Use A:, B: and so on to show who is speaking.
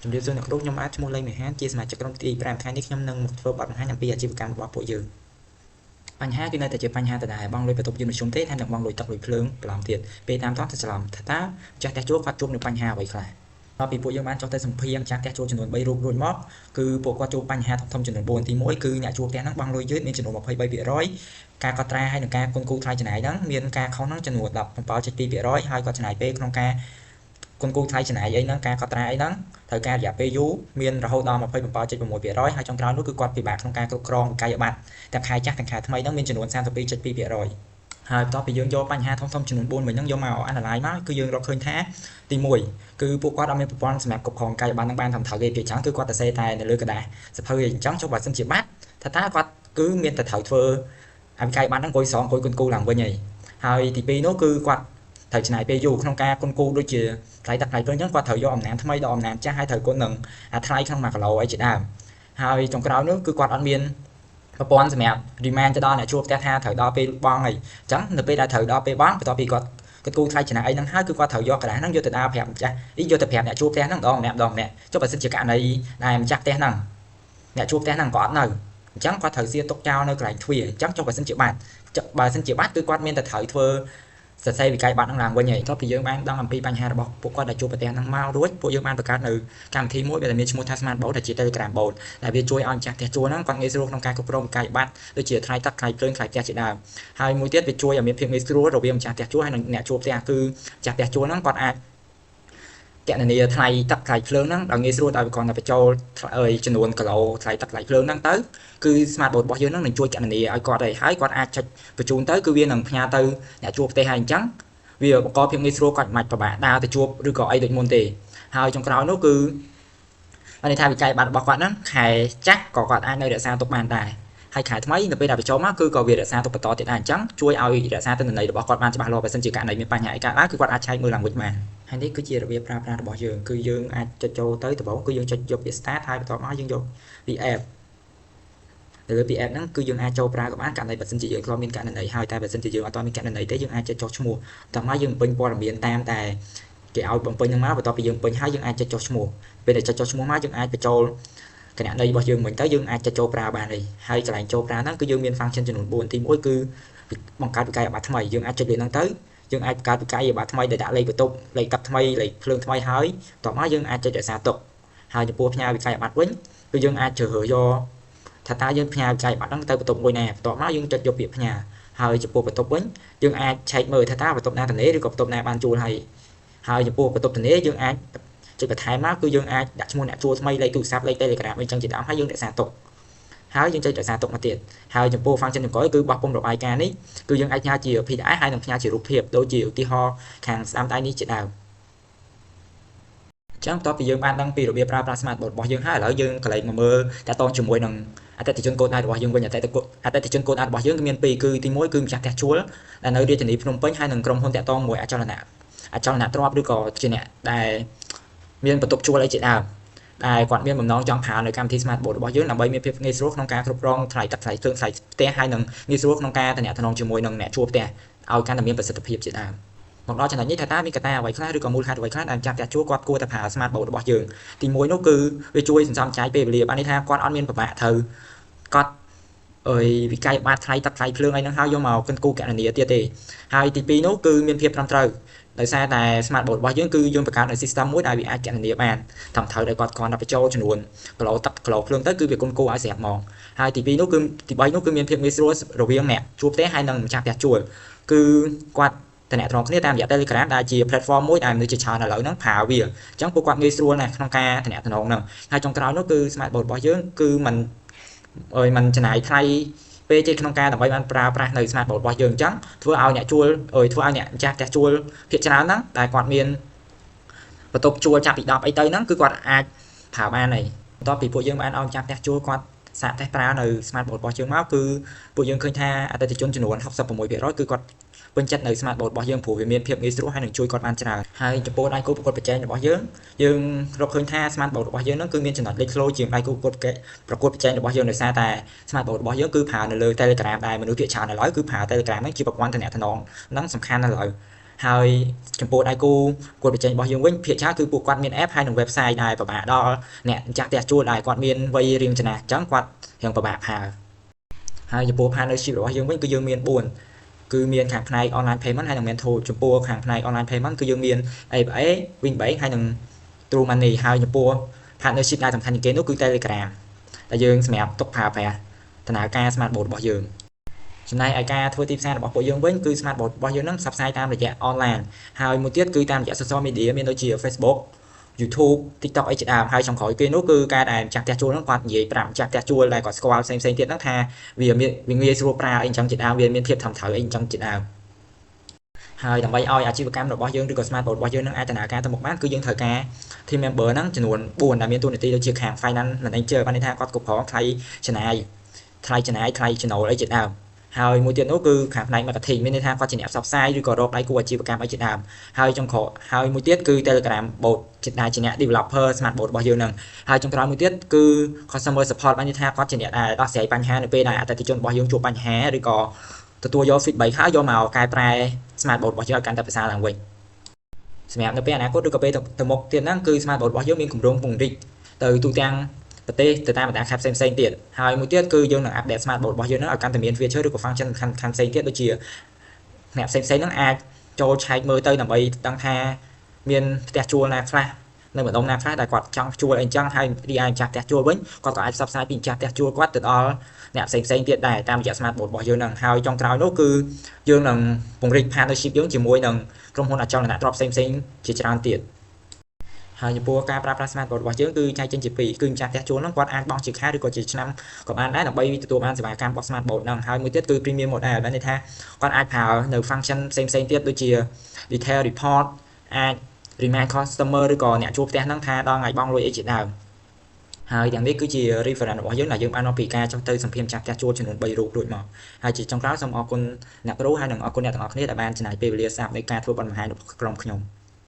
A: ជំរាបសួរអ្នកគ្រូខ្ញុំអាចឈ្មោះលេងមេហានជាសមាជិកក្រុមទី5ថ្ងៃនេះខ្ញុំនឹងមកធ្វើបទបង្ហាញអំពីអាជីវកម្មរបស់ពួកយើងបញ្ហាគឺនៅតែជាបញ្ហាដដែលបងលុយបន្ទប់យើងមធ្យមទេថែមទាំងបងលុយទឹកលុយភ្លើងបន្លំទៀតពេលតាមតទៅច្រឡំថាតើចាស់ផ្ទះជួលគាត់ជួបនឹងបញ្ហាអ្វីខ្លះដល់ពីពួកយើងបានចុះទៅសម្ភាសចាស់ផ្ទះជួលចំនួន3រូបរួចមកគឺពួកគាត់ជួបបញ្ហាធំចំនួន4ទី1គឺអ្នកជួលផ្ទះហ្នឹងបងលុយយឺតមានចំនួន23%ការកត់ត្រាហើយនឹងការគន់គូថ្លៃចំណាយហ្នឹងមានការខុសហ្នឹងចំនួន17.2%ហើយគាត់ចំណាយពេលក្នុងការគុណគូថ្លៃចំណាយអីហ្នឹងការកត់ត្រាអីហ្នឹងត្រូវការរយៈពេលយូរមានរហូតដល់27.6%ហើយចុងក្រោយនោះគឺគាត់ពិបាកក្នុងការគ្រប់គ្រងវិក័យប័ត្រទាំងខែចាស់ទាំងខែថ្មីហ្នឹងមានចំនួន32.2%ហើយបន្ទាប់ពីយើងយកបញ្ហាធំៗចំនួន4មួយហ្នឹងយកមក analyze មកគឺយើងរកឃើញថាទី1គឺពួកគាត់អត់មានប្រព័ន្ធសម្រាប់គ្រប់គ្រងវិក័យប័ត្រហ្នឹងបានត្រឹមត្រូវទេពីអញ្ចឹងគឺគាត់តែសេតែនៅលើกระดาษសភៅអីអញ្ចឹងចុះបើសិនជាបាត់ថាតើគាត់គឺមានតែត្រូវធ្វើវិក័យប័ត្រហ្នឹងអង្គុយសងអង្គុយគុណគូឡើងវិញហើយទី2នោះគឺគាត់ត្រូវចំណាយពេលយូរក្នុងការគុណគូដូចជាថ្លៃទឹកថ្លៃភ្លើងអញ្ចឹងគាត់ត្រូវយកអំណាចថ្មីដល់អំណាចចាស់ហើយត្រូវគុណនឹងថ្លៃក្នុង1គីឡូអីជាដើមហើយចុងក្រោយនោះគឺគាត់អត់មានប្រព័ន្ធសម្រាប់ demand ទៅដល់អ្នកជួលផ្ទះថាត្រូវដល់ពេលបង់អីអញ្ចឹងនៅពេលដែលត្រូវដល់ពេលបង់បន្ទាប់ពីគាត់គូថ្លៃចំណាយអីហ្នឹងហើយគឺគាត់ត្រូវយកកន្លះហ្នឹងយកទៅដើរប្រាប់ម្ចាស់យកទៅប្រាប់អ្នកជួលផ្ទះហ្នឹងម្ដងម្នាក់ចុះបើសិនជាករណីដែលម្ចាស់ផ្ទះហ្នឹងអ្នកជួលផ្ទះហ្នឹងក៏អត់នៅអញ្ចឹងគាត់ត្រូវសៀទុកចោលនៅកន្លែងទ្វារអញ្ចឹងចុះបើសិនជាបាត់បើសិនជាបាត់គឺគាត់មានតែត្រូវធ្វើសរសេរវិក័យប័ត្រហ្នឹងឡើងវិញហើយបន្ទាប់ពីយើងបានដឹងអំពីបញ្ហារបស់ពួកគាត់ដែលជួបប្រទះហ្នឹងមករួចពួកយើងបានបង្កើតនៅកម្មវិធីមួយដែលមានឈ្មោះថា Smart Boat ដែលជា Telegram Bot ដែលវាជួយឲ្យម្ចាស់ផ្ទះជួលហ្នឹងគាត់ងាយស្រួលក្នុងការគ្រប់គ្រងវិក័យប័ត្រដូចជាថ្លៃទឹកថ្លៃភ្លើងថ្លៃផ្ទះជាដើមហើយមួយទៀតវាជួយឲ្យមានភាពងាយស្រួលរវាងម្ចាស់ផ្ទះជួលហើយនិងអ្នកជួលផ្ទះគឺម្ចាស់ផ្ទះជួលហ្នឹងគាត់អាចគណនាថ្លៃទឹកថ្លៃភ្លើងហ្នឹងដល់ងាយស្រួលដោយគាត់ទៅបញ្ចូលចំនួនគីឡូថ្លៃទឹកថ្លៃភ្លើងហ្នឹងទៅគឺ Smart Boat របស់យើងហ្នឹងនឹងជួយគណនាឲ្យគាត់ហើយគាត់អាចចុចបញ្ជូនទៅគឺវានឹងផ្ញើទៅអ្នកជួលផ្ទះហើយអញ្ចឹងវាបង្កភាពងាយស្រួលគាត់មិនពិបាកដើរទៅជួបឬក៏អីដូចមុនទេហើយចុងក្រោយនោះគឺបានន័យថាវិក័យប័ត្ររបស់គាត់ហ្នឹងខែចាស់ក៏គាត់អាចនៅរក្សាទុកបានដែរហើយខែថ្មីនៅពេលដែលបញ្ចូលមកគឺក៏វារក្សាទុកបន្តទៀតដែរអញ្ចឹងជួយឲ្យរក្សាទិន្នន័យរបស់គាត់បានច្បាស់លាស់បើសិនជាករណីមានបញ្ហាអីកើតឡើងគឺគាត់អាចឆែកមើលឡើងវិញបានហើយនេះគឺជារបៀបប្រើប្រាស់របស់យើងគឺយើងអាចចុចចូលទៅដំបូងគឺយើងចុចយកពាក្យ start ហើយបន្ទាប់មកយើងយកពី app ទៅលើពី app ហ្នឹងគឺយើងអាចចូលប្រើក៏បានករណីបើសិនជាយើងធ្លាប់មានករណីហើយតែបើសិនជាយើងអត់ទាន់មានករណីទេយើងអាចចុចចុះឈ្មោះបន្ទាប់មកយើងបំពេញព័ត៌មានតាមតែគេឲ្យបំពេញហ្នឹងមកបន្ទាប់ពីយើងពេញហើយយើងអាចចុចចុះឈ្មោះពេលដែលចុចចុះឈ្មោះមកយើងអាចបញ្ចូលគណនីរបស់យើងវិញទៅយើងអាចចុចចូលប្រើបានហើយកន្លែងចូលប្រើហ្នឹងគឺយើងមាន function ចំនួន4ទី1គឺបង្កើតវិក័យប័ត្រថ្មីយើងអាចចុចលើហ្នឹងទៅយើងអាចបង្កើតវិក័យប័ត្រថ្មីដែលដាក់លេខបន្ទប់លេខទឹកថ្មីលេខភ្លើងថ្មីហើយបន្ទាប់មកយើងអាចចុចរក្សាទុកហើយចំពោះផ្ញើវិក័យប័ត្រវិញគឺយើងអាចជ្រើសរើសយកថាតើយើងផ្ញើវិក័យប័ត្រហ្នឹងទៅបន្ទប់មួយណាបន្ទាប់មកយើងចុចយកពាក្យផ្ញើហើយចំពោះបន្ទប់វិញយើងអាចឆែកមើលថាតើបន្ទប់ណាទំនេរឬក៏បន្ទប់ណាបានជួលហើយចំពោះបន្ទប់ទំនេរយើងអាចចុចបន្ថែមមកគឺយើងអាចដាក់ឈ្មោះអ្នកជួលថ្មីលេខទូរស័ព្ទលេខ Telegram អីចឹងជាដើមហើយយើងរក្សាទុកហើយយើងចុចរក្សាទុកមកទៀតហើយចំពោះ function ចុងក្រោយគឺបោះពុម្ពរបាយការណ៍នេះគឺយើងអាចផ្ញើជា PDF ហើយនឹងផ្ញើជារូបភាពដូចជាឧទាហរណ៍ខាងស្ដាំដៃនេះជាដើមចឹងបន្ទាប់ពីយើងបានដឹងពីរបៀបប្រើប្រាស់ Smart Boat របស់យើងហើយឥឡូវយើងកន្លែងមកមើលតកតងជាមួយនឹងអតិថិជនកូនដៃរបស់យើងវិញអតិថិជនកូនដៃរបស់យើងគឺមាន2គឺទី1គឺម្ចាស់ផ្ទះជួលដែលនៅរាជធានីភ្នំពេញហើយនឹងក្រុមហ៊ុនតកតងមួយអចលនៈទ្រព្យឬក៏ជាអ្នកដែលមានបន្ទប់ជួលអីជាដើមដែលគាត់មានបំណងចង់ប្រើនៅកម្មវិធី Smart Boat របស់យើងដើម្បីមានភាពងាយស្រួលក្នុងការគ្រប់គ្រងថ្លៃទឹកថ្លៃភ្លើងថ្លៃផ្ទះហើយនឹងងាយស្រួលក្នុងការទំនាក់ទំនងជាមួយនឹងអ្នកជួលផ្ទះឲ្យកាន់តែមានប្រសិទ្ធភាពជាដើមមកដល់ចំណុចនេះថាតើមានកត្តាអ្វីខ្លះឬក៏មូលហេតុអ្វីខ្លះដែលម្ចាស់ផ្ទះជួលគាត់គួរតែប្រើ Smart Boat របស់យើងទី1នោះគឺវាជួយសន្សំចាយពេលវេលាបានន័យថាគាត់អត់មានពិបាកត្រូវគាត់វិក័យប័ត្រថ្លៃទឹកថ្លៃភ្លើងអីហ្នឹងហើយយកមកគិតគូរគណនាទៀតទេហើយទី2នោះគឺមានភាពត្រឹមត្រូវដោយសារតែ Smart Boat របស់យើងគឺយើងបង្កើតនៅ system មួយដែលវាអាចគណនាបានត្រឹមត្រូវដោយគាត់គ្រាន់តែបញ្ចូលចំនួនគីឡូទឹកគីឡូភ្លើងទៅគឺវាគុណគូរឲ្យស្រាប់ហ្មងហើយទី2នោះគឺទី3នោះគឺមានភាពងាយស្រួលរវាងអ្នកជួលផ្ទះហើយនិងម្ចាស់ផ្ទះជួលគឺគាត់តំណែងគ្នាតាមរយៈ Telegram ដែលជា platform មួយដែលមនុស្សជាច្រើនឥឡូវហ្នឹងប្រើវាអញ្ចឹងពួកគាត់ងាយស្រួលណាស់ក្នុងការតំណែងហ្នឹងហើយចុងក្រោយនោះគឺ Smart Boat របស់យើងគឺมันចំណាយថ្លៃពេលជាក្នុងការដើម្បីបានប្រើប្រាស់នៅ Smart Boat របស់យើងអញ្ចឹងធ្វើឲ្យអ្នកជួលធ្វើឲ្យអ្នកម្ចាស់ផ្ទះជួលភាគច្រើនហ្នឹងដែលគាត់មានបន្ទប់ជួលចាប់ពី10អីទៅហ្នឹងគឺគាត់អាចប្រើបានហើយបន្ទាប់ពីពួកយើងបានឲ្យម្ចាស់ផ្ទះជួលគាត់សាកតេស្តប្រើនៅ Smart Boat របស់យើងមកគឺពួកយើងឃើញថាអតិថិជនចំនួន66%គឺគាត់ពេញចិត្តនៅ Smart Boat របស់យើងព្រោះវាមានភាពងាយស្រួលហើយនឹងជួយគាត់បានច្រើនហើយចំពោះដៃគូប្រកួតប្រជែងរបស់យើងរកឃើញថា Smart Boat របស់យើងហ្នឹងគឺមានចំណុចលេចធ្លោជាងដៃគូប្រកួតប្រជែងរបស់យើងដោយសារតែ Smart Boat របស់យើងគឺប្រើនៅលើ Telegram ដែលមនុស្សភាគច្រើនឥឡូវគឺប្រើ Telegram ហ្នឹងជាប្រព័ន្ធទំនាក់ទំនងហ្នឹងសំខាន់ណាស់ឥឡូវហ ហើយចំពោះដៃគូគាត់បញ្ចេញរបស់យើងវិញភាគច្រើនគឺពួកគាត់មាន app ហើយនឹង website ដែលពិបាកដល់អ្នកម្ចាស់ផ្ទះជួលដែលគាត់មានវ័យរៀងចំណាស់អញ្ចឹងគាត់រៀងពិបាកប្រើហើយចំពោះ partnership របស់យើងវិញគឺយើងមាន4គឺមានខាងផ្នែក online payment ហើយនឹងមាន tool ចំពោះខាងផ្នែក online payment គឺយើងមាន APA Winbank ហើយនឹង True Money ហើយចំពោះ partnership ដែលសំខាន់ជាងគេនោះគឺ Telegram ដែលយើងសម្រាប់ទុកប្រើប្រាស់ដំណើរការ Smart Boat របស់យើងចំណែកឯការធ្វើទីផ្សាររបស់ពួកយើងវិញគឺ Smart Boat របស់យើងនឹងផ្សព្វផ្សាយតាមរយៈ online ហើយមួយទៀតគឺតាមរយៈ social media មានដូចជា Facebook YouTube TikTok អីជាដើមហើយចុងក្រោយគេនោះគឺការដែលម្ចាស់ផ្ទះជួលហ្នឹងគាត់និយាយប្រាប់ម្ចាស់ផ្ទះជួលដែលគាត់ស្គាល់ផ្សេងៗទៀតហ្នឹងថាវាងាយស្រួលប្រើអីអញ្ចឹងជាដើមវាមានភាពត្រឹមត្រូវអីអញ្ចឹងជាដើមហើយដើម្បីឲ្យអាជីវកម្មរបស់យើងឬក៏ Smart Boat របស់យើងនឹងអាចដំណើរការទៅមុខបានគឺយើងត្រូវការ team member ហ្នឹងចំនួន4ដែលមានតួនាទីដូចជាខាង finance manager បានន័យថាគាត់គ្រប់គ្រងថ្លៃចំណាយថ្លៃចំណូលអីជាដើមហើយមួយទៀតនោះគឺខាងផ្នែក marketing មានន័យថាគាត់ជាអ្នកផ្សព្វផ្សាយឬក៏រកដៃគូអាជីវកម្មអីជាដើមហើយចុងក្រោយហើយមួយទៀតគឺ Telegram bot ជាអ្នក developer Smart Boat របស់យើងហ្នឹងហើយចុងក្រោយមួយទៀតគឺ customer support បានន័យថាគាត់ជាអ្នកដែលដោះស្រាយបញ្ហានៅពេលដែលអតិថិជនរបស់យើងជួបបញ្ហាឬក៏ទទួលយក feedback ហើយយកមកកែប្រែ Smart Boat របស់យើងឲ្យកាន់តែប្រសើរឡើងវិញសម្រាប់នៅពេលអនាគតឬក៏ពេលទៅមុខទៀតហ្នឹងគឺ Smart Boat របស់យើងមានគម្រោងពង្រីកទៅទូទាំងប្រទេសទៅតាមបណ្ដាខេត្តផ្សេងៗទៀតហើយមួយទៀតគឺយើងនឹង update Smart Boat របស់យើងហ្នឹងឲ្យកាន់តែមាន feature ឬក៏ function សំខាន់ផ្សេងទៀតដូចជាអ្នកផ្សេងៗហ្នឹងអាចចូលឆែកមើលទៅដើម្បីដឹងថាមានផ្ទះជួលណាខ្លះនៅម្ដុំណាខ្លះដែលគាត់ចង់ជួលអីចឹងហើយរីឯម្ចាស់ផ្ទះជួលវិញគាត់ក៏អាចផ្សព្វផ្សាយពីម្ចាស់ផ្ទះជួលគាត់ទៅដល់អ្នកផ្សេងៗទៀតដែរតាមរយៈ Smart Boat របស់យើងហ្នឹងហើយចុងក្រោយនោះគឺយើងនឹងពង្រីក partnership យើងជាមួយនឹងក្រុមហ៊ុនអចលនទ្រព្យផ្សេងៗជាច្រើនទៀតហើយចំពោះការប្រើប្រាស់ Smart Boat របស់យើងគឺចែកចេញជាពីរគឺម្ចាស់ផ្ទះជួលហ្នឹងគាត់អាចបង់ជាខែឬក៏ជាឆ្នាំក៏បានដែរដើម្បីទទួលបានសេវាកម្មរបស់ Smart Boat ហ្នឹងហើយមួយទៀតគឺ Premium Model ដែលន័យថាគាត់អាចប្រើនៅ function ផ្សេងៗទៀតដូចជា detail report អាច remind customer ឬក៏អ្នកជួលផ្ទះហ្នឹងថាដល់ថ្ងៃបង់លុយអីជាដើមហើយទាំងនេះគឺជា reference របស់យើងដែលយើងបានមកពីការចុះទៅសម្ភាសន៍ម្ចាស់ផ្ទះជួលចំនួន3រូបរួចមកហើយជាចុងក្រោយសូមអរគុណអ្នកគ្រូហើយនិងអរគុណអ្នកទាំងអស់គ្នាដែលបានចំណាយពេលវេលាស្ដាប់នៃការធ្វើបទបង្ហាញរបស់ក្រុមខ្ញុំ